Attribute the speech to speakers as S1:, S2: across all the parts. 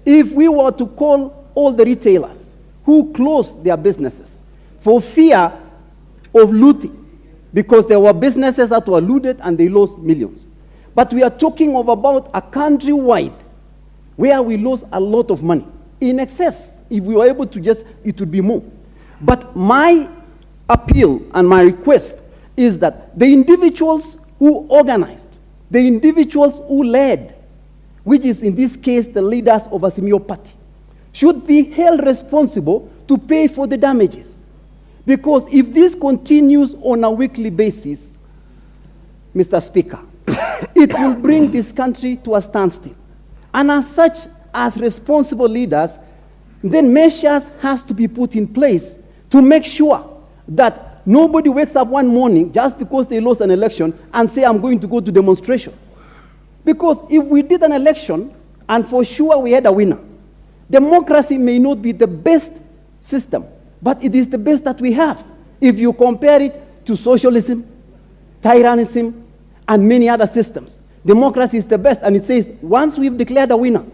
S1: If we were to call all the retailers who closed their businesses for fear of looting, because there were businesses that were looted and they lost millions. But we are talking of about a country-wide where we lost a lot of money. In excess, if we were able to just, it would be more. But my appeal and my request is that the individuals who organized, the individuals who led, which is in this case the leaders of Azimio Party, should be held responsible to pay for the damages. Because if this continues on a weekly basis, Mr. Speaker, it will bring this country to a standstill. And as such, as responsible leaders, then measures has to be put in place to make sure that nobody wakes up one morning just because they lost an election and say, I'm going to go to demonstration. Because if we did an election and for sure we had a winner, democracy may not be the best system, but it is the best that we have. If you compare it to socialism, tyrannism, and many other systems, democracy is the best. And it says, once we've declared a winner,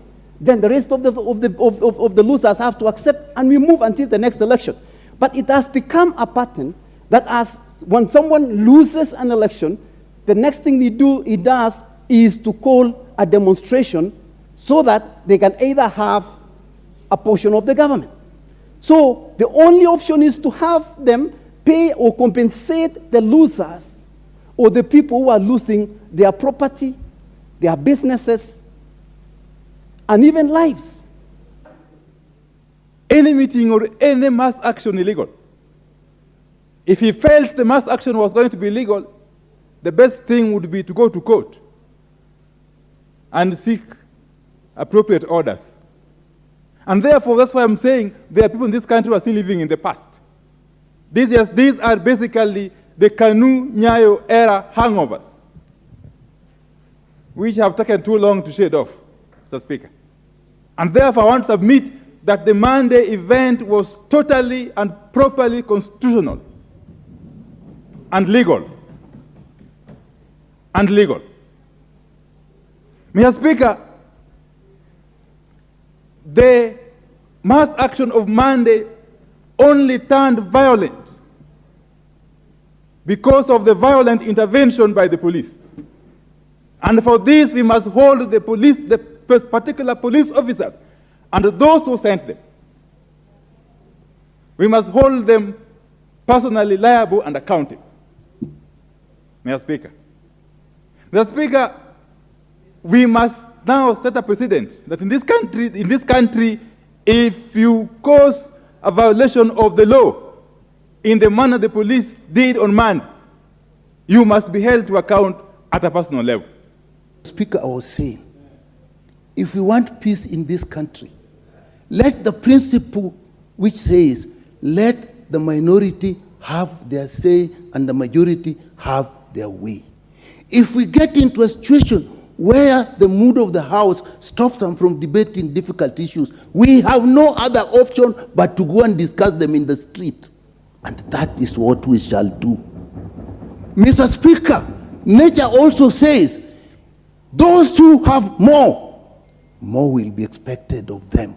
S1: then the rest of the losers have to accept, and we move until the next election. But it has become a pattern that when someone loses an election, the next thing it does is to call a demonstration so that they can either have a portion of the government. So the only option is to have them pay or compensate the losers or the people who are losing their property, their businesses, and even lives.
S2: Any meeting or any mass action illegal. If he felt the mass action was going to be illegal, the best thing would be to go to court and seek appropriate orders. And therefore, that's why I'm saying there are people in this country who are still living in the past. These are basically the Kanu Nyayo era hangovers, which have taken too long to shed off, Mr. Speaker. And therefore, I want to submit that the Monday event was totally and properly constitutional and legal. And legal. Mr. Speaker, the mass action of Monday only turned violent because of the violent intervention by the police. And for this, we must hold the police, the particular police officers, and those who sent them. We must hold them personally liable and accountable. Mr. Speaker. Mr. Speaker, we must now set a precedent that in this country, if you cause a violation of the law in the manner the police did on Monday, you must be held to account at a personal level.
S3: Speaker, I was saying, if we want peace in this country, let the principle which says, let the minority have their say and the majority have their way. If we get into a situation where the mood of the House stops them from debating difficult issues, we have no other option but to go and discuss them in the street. And that is what we shall do. Mr. Speaker, nature also says, those who have more will be expected of them.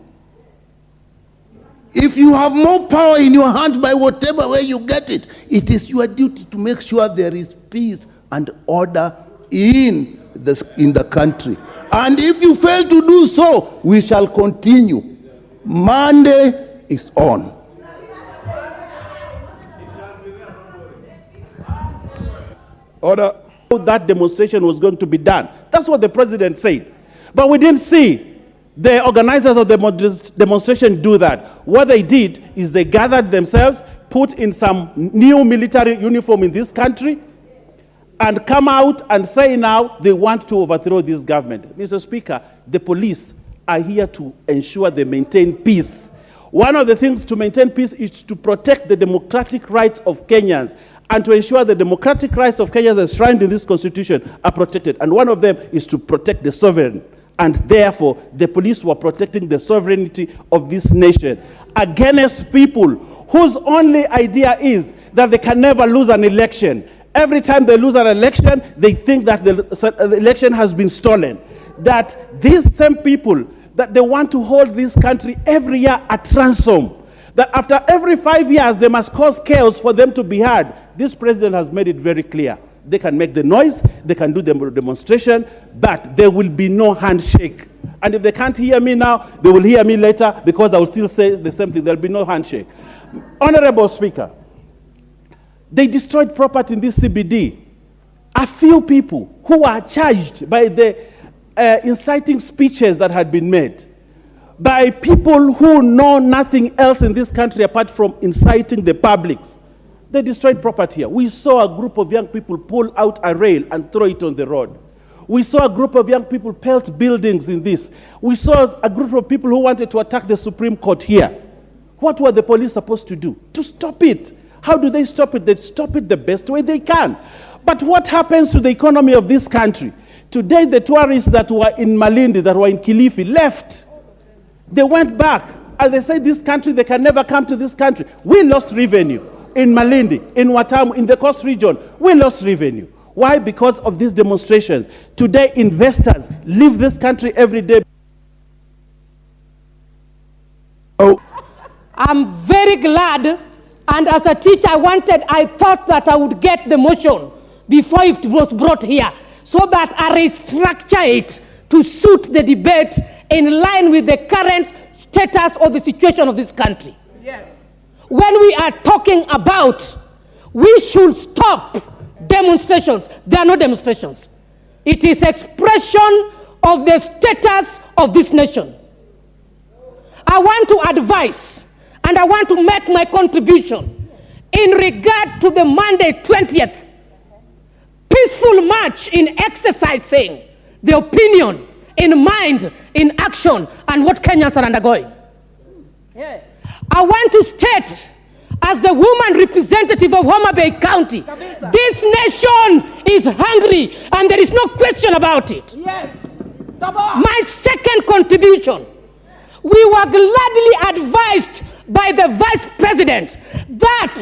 S3: If you have more power in your hands by whatever way you get it, it is your duty to make sure there is peace and order in the country. And if you fail to do so, we shall continue. Monday is on.
S1: Order. That demonstration was going to be done. That's what the president said. But we didn't see the organizers of the demonstration do that. What they did is they gathered themselves, put in some new military uniform in this country, and come out and say now they want to overthrow this government. Mr. Speaker, the police are here to ensure they maintain peace. One of the things to maintain peace is to protect the democratic rights of Kenyans and to ensure the democratic rights of Kenyans enshrined in this constitution are protected. And one of them is to protect the sovereign. And therefore, the police were protecting the sovereignty of this nation against people whose only idea is that they can never lose an election. Every time they lose an election, they think that the election has been stolen. That these same people
S4: that they want to hold this country every year at ransom. That after every 5 years, they must cause chaos for them to be heard. This president has made it very clear. They can make the noise, they can do the demonstration, but there will be no handshake. And if they can't hear me now, they will hear me later, because I will still say the same thing. There will be no handshake. Honorable Speaker, they destroyed property in this CBD. A few people who are charged by the inciting speeches that had been made, by people who know nothing else in this country apart from inciting the publics. They destroyed property here. We saw a group of young people pull out a rail and throw it on the road. We saw a group of young people pelt buildings in this. We saw a group of people who wanted to attack the Supreme Court here. What were the police supposed to do? To stop it. How do they stop it? They stop it the best way they can. But what happens to the economy of this country? Today, the tourists that were in Malindi, that were in Kilifi, left. They went back. And they said this country, they can never come to this country. We lost revenue. In Malindi, in Watamu, in the coast region, we lost revenue. Why? Because of these demonstrations. Today, investors leave this country every day.
S5: Oh. I'm very glad, and as a teacher, I thought that I would get the motion before it was brought here, so that I restructure it to suit the debate in line with the current status of the situation of this country. Yes. When we are talking about, we should stop demonstrations. There are no demonstrations. It is expression of the status of this nation. I want to advise, and I want to make my contribution in regard to the Monday 20th peaceful march in exercising the opinion, in mind, in action, and what Kenyans are undergoing. Yeah. I want to state, as the woman representative of Homa Bay County, this nation is hungry, and there is no question about it. Yes. My second contribution, we were gladly advised by the Vice President that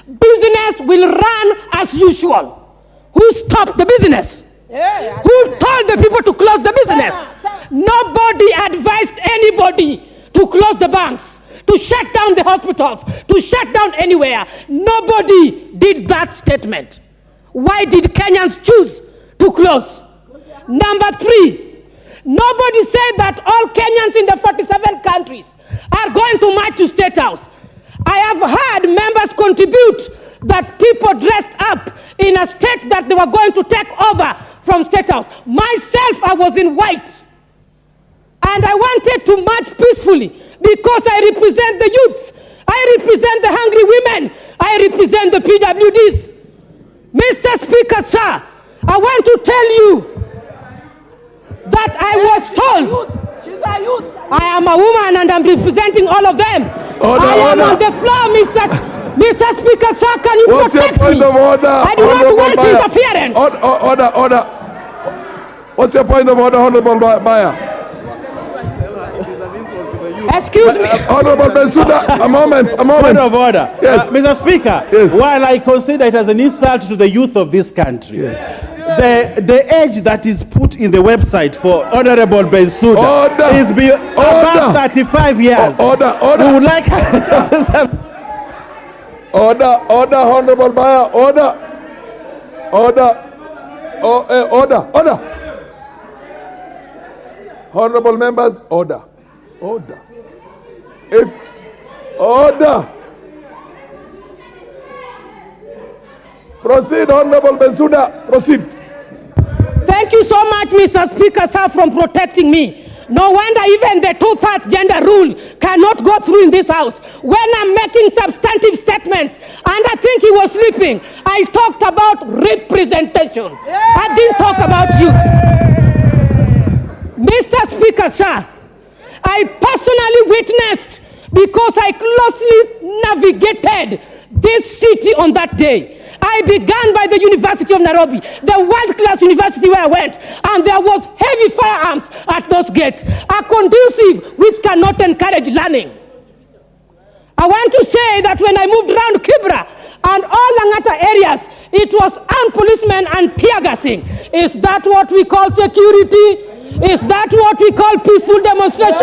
S5: business will run as usual. Who stopped the business? Yeah, who told the people to close the business? Nobody advised anybody to close the banks, to shut down the hospitals, to shut down anywhere. Nobody did that statement. Why did Kenyans choose to close? Number 3, nobody said that all Kenyans in the 47 countries are going to march to State House. I have heard members contribute that people dressed up in a state that they were going to take over from State House. Myself, I was in white. And I wanted to march peacefully because I represent the youths. I represent the hungry women. I represent the PWDs. Mr. Speaker, sir, I want to tell you that I was told I am a woman and I'm representing all of them. I am on the floor, Mr. Speaker, sir, can you protect me? I do not want interference.
S6: Order. What's your point of order, Honorable Bayer?
S5: Excuse me.
S6: Honorable Bensouda, a moment.
S4: Point of order.
S6: Yes.
S4: Mr. Speaker, yes. While I consider it as an insult to the youth of this country, yes, the age that is put in the website for Honorable Bensouda is about 35 years.
S6: Order.
S4: We would like
S6: Order, Honorable Bayer, order. Honorable members, order. Order. Proceed, Honorable Bensouda, proceed.
S5: Thank you so much, Mr. Speaker, sir, for protecting me. No wonder even the 2/3 gender rule cannot go through in this house. When I'm making substantive statements, and I think he was sleeping, I talked about representation. I didn't talk about youths. Mr. Speaker, sir, I personally witnessed, because I closely navigated this city on that day. I began by the University of Nairobi, the world-class university where I went, and there was heavy firearms at those gates, a conducive which cannot encourage learning. I want to say that when I moved around Kibra and all Langata areas, it was armed policemen and tear gassing. Is that what we call security? Is that what we call peaceful demonstration?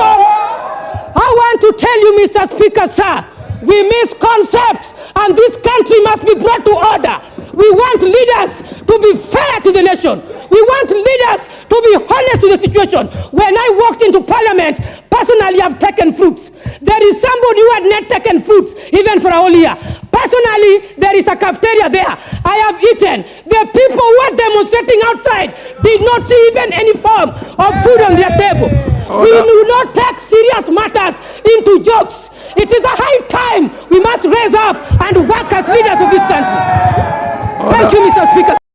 S5: I want to tell you, Mr. Speaker, sir, we miss concepts, and this country must be brought to order. We want leaders to be fair to the nation. We want leaders to be honest to the situation. When I walked into Parliament, personally, I've taken fruits. There is somebody who had not taken fruits, even for a whole year. Personally, there is a cafeteria there. I have eaten. The people who are demonstrating outside did not see even any form of food on their table. We do not take serious matters into jokes. It is a high time we must raise up and work as leaders of this country. Thank you, Mr. Speaker.